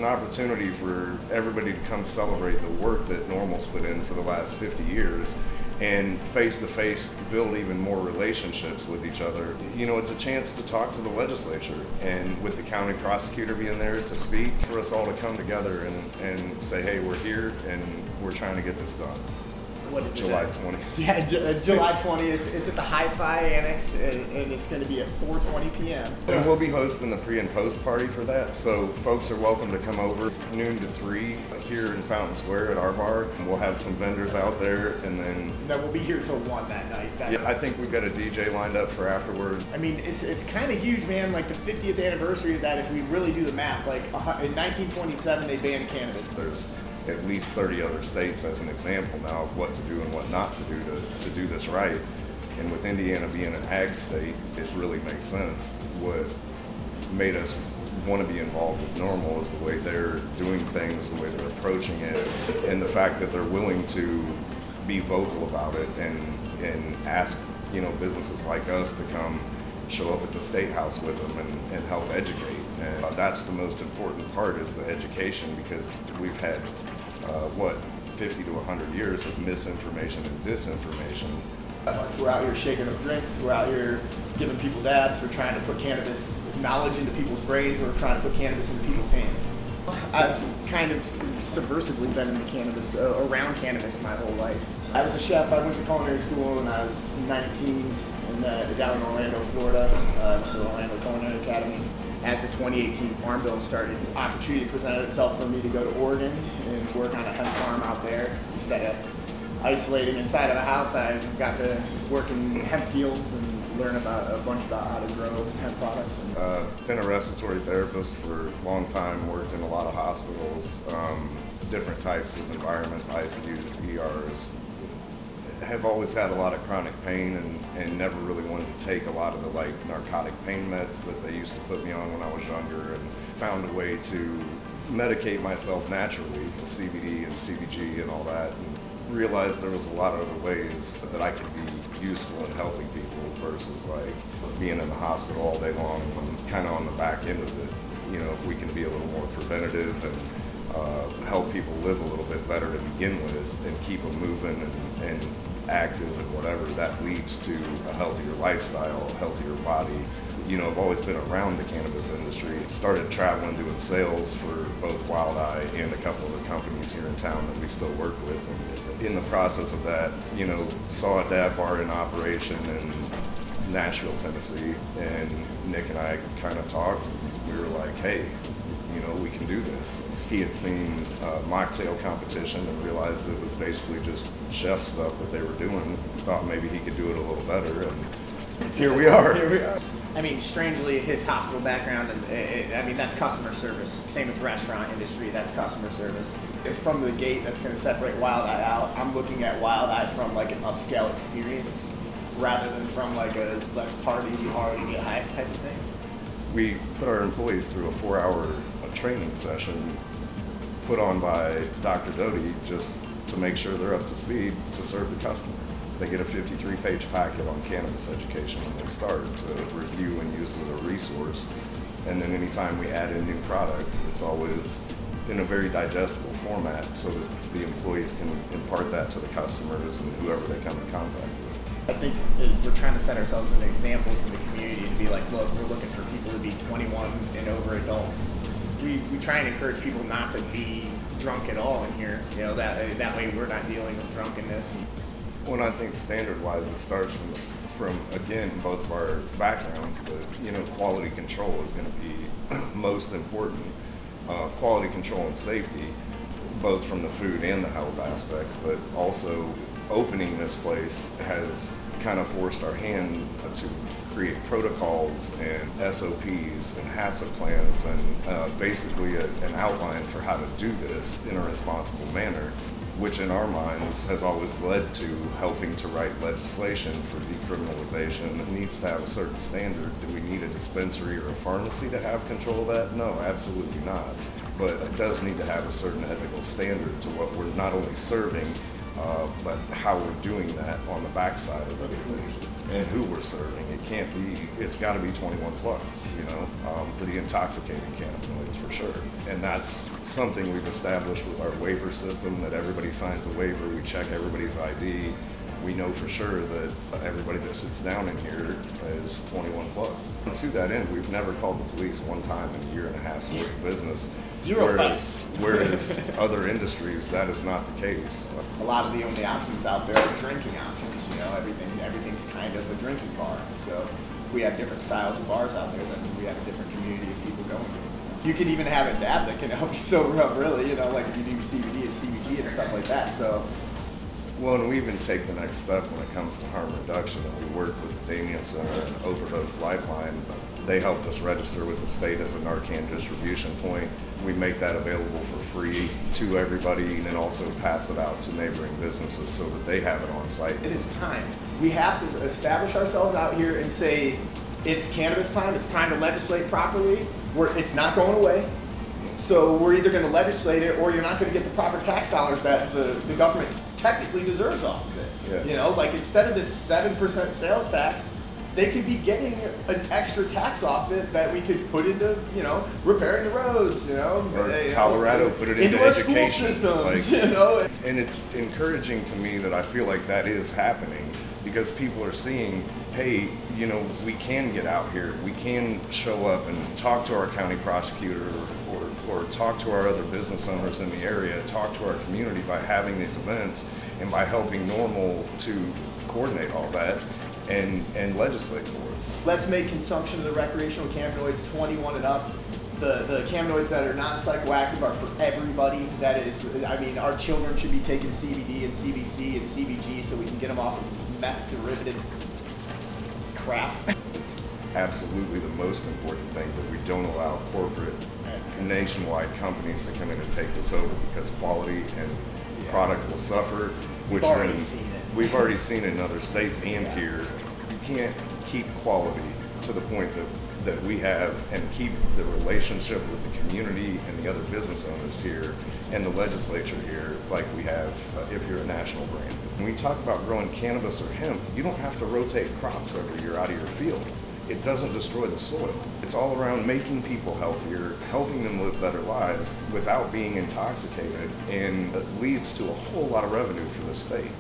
an opportunity for everybody to come celebrate the work that NORML's put in for the last 50 years and face-to-face build even more relationships with each other. You know, it's a chance to talk to the legislature, and with the county prosecutor being there to speak, for us all to come together and say, hey, we're here and we're trying to get this done. What is July it? 20th. Yeah, July 20th. It's at the HIFI Annex, and it's going to be at 4:20 p.m. And we'll be hosting the pre and post party for that, so folks are welcome to come over noon to 3 here in Fountain Square at our bar. And we'll have some vendors out there, and then we'll be here till 1 that night. Yeah, I think we've got a DJ lined up for afterward. I mean, it's kind of huge, man. Like the 50th anniversary of that, if we really do the math, like in 1927 they banned cannabis. There's at least 30 other states as an example now of what to do and what not to do to do this right. And with Indiana being an ag state, it really makes sense. What made us want to be involved with NORML is the way they're doing things, the way they're approaching it, and the fact that they're willing to be vocal about it and ask, you know, businesses like us to come show up at the State House with them and help educate. And that's the most important part, is the education, because we've had, 50 to 100 years of misinformation and disinformation. We're out here shaking up drinks, we're out here giving people dabs, we're trying to put cannabis knowledge into people's brains, we're trying to put cannabis into people's hands. I've kind of subversively been into cannabis, around cannabis my whole life. I was a chef, I went to culinary school when I was 19 down in Orlando, Florida, the Orlando Culinary Academy. As the 2018 Farm Bill started, the opportunity presented itself for me to go to Oregon and work on a hemp farm out there. Instead of isolating inside of a house, I got to work in hemp fields and learn about a bunch about how to grow hemp products. Been a respiratory therapist for a long time, worked in a lot of hospitals, different types of environments, ICUs, ERs. Have always had a lot of chronic pain and never really wanted to take a lot of the narcotic pain meds that they used to put me on when I was younger, and found a way to medicate myself naturally with CBD and CBG and all that, and realized there was a lot of other ways that I could be useful in helping people versus being in the hospital all day long and kind of on the back end of it. You know, if we can be a little more preventative and help people live a little bit better to begin with and keep them moving and active and whatever, that leads to a healthier lifestyle, a healthier body. You know, I've always been around the cannabis industry. Started traveling doing sales for both Wildeye and a couple of the companies here in town that we still work with. And in the process of that, you know, saw a dab bar in operation in Nashville, Tennessee, and Nick and I kind of talked. We were like, hey, you know, we can do this. He had seen mocktail competition and realized it was basically just chef stuff that they were doing. Thought maybe he could do it a little better, and here we are. I mean, strangely, his hospital background, I mean, that's customer service. Same with the restaurant industry, that's customer service. If from the gate, that's going to separate Wildeye out. I'm looking at Wildeye from like an upscale experience rather than from like a let's party hard and get high type of thing. We put our employees through a 4-hour training session put on by Dr. Doty just to make sure they're up to speed to serve the customer. They get a 53-page packet on cannabis education when they start to review and use as a resource. And then anytime we add in new product, it's always in a very digestible format so that the employees can impart that to the customers and whoever they come in contact with. I think we're trying to set ourselves an example for the community to be like, look, we're looking for people to be 21 and over adults. We try and encourage people not to be drunk at all in here. You know, that way we're not dealing with drunkenness. When I think standard-wise, it starts from again, both of our backgrounds, quality control is going to be most important. Quality control and safety, both from the food and the health aspect, but also opening this place has kind of forced our hand to create protocols and SOPs and HACCP plans and basically an outline for how to do this in a responsible manner, which in our minds has always led to helping to write legislation for decriminalization. It needs to have a certain standard. Do we need a dispensary or a pharmacy to have control of that? No, absolutely not. But it does need to have a certain ethical standard to what we're not only serving, but how we're doing that on the backside of everything and who we're serving. It's got to be 21 plus, for the intoxicating cannabinoids for sure. And that's something we've established with our waiver system, that everybody signs a waiver. We check everybody's ID. We know for sure that everybody that sits down in here is 21 plus. And to that end, we've never called the police one time in a year and a half's worth of business. Zero whereas other industries, that is not the case. A lot of the only options out there are drinking options. Everything's kind of a drinking bar. So if we have different styles of bars out there, then we have a different community of people going to. You can even have a dab that can help you sober up, really. Like if you do CBD and CBG and stuff like that. So. Well, and we even take the next step when it comes to harm reduction, and we work with the Damien Center and Overdose Lifeline. They helped us register with the state as a Narcan distribution point. We make that available for free to everybody, and then also pass it out to neighboring businesses so that they have it on site. It is time. We have to establish ourselves out here and say, it's cannabis time, it's time to legislate properly. It's not going away. So we're either going to legislate it, or you're not going to get the proper tax dollars that the government technically deserves off of it. Yeah. Like instead of this 7% sales tax, they could be getting an extra tax off it that we could put into, repairing the roads, Or Colorado put it into our education. School systems, And it's encouraging to me that I feel like that is happening, because people are seeing, hey, we can get out here. We can show up and talk to our county prosecutor or talk to our other business owners in the area, talk to our community by having these events and by helping NORML to coordinate all that and legislate for it. Let's make consumption of the recreational cannabinoids 21 and up. The cannabinoids that are non-psychoactive are for everybody. That is, our children should be taking CBD and CBC and CBG so we can get them off of meth derivative crap. It's absolutely the most important thing that we don't allow corporate nationwide companies to come in and take this over, because quality and product will suffer. Which we've already seen it in other states and here. You can't keep quality to the point that we have and keep the relationship with the community and the other business owners here and the legislature here like we have if you're a national brand. When we talk about growing cannabis or hemp, you don't have to rotate crops every year out of your field. It doesn't destroy the soil. It's all around making people healthier, helping them live better lives without being intoxicated, and it leads to a whole lot of revenue for the state.